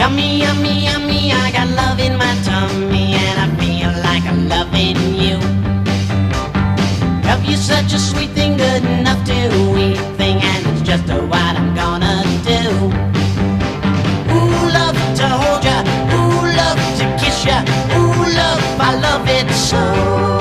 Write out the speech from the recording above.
Yummy, yummy, yummy, I got love in my tummy, and I feel like I'm loving you. Love you such a sweet thing, good enough to eat thing, and it's just what I'm gonna do. Ooh, love to hold ya, ooh, love to kiss ya, ooh, love, I love it so.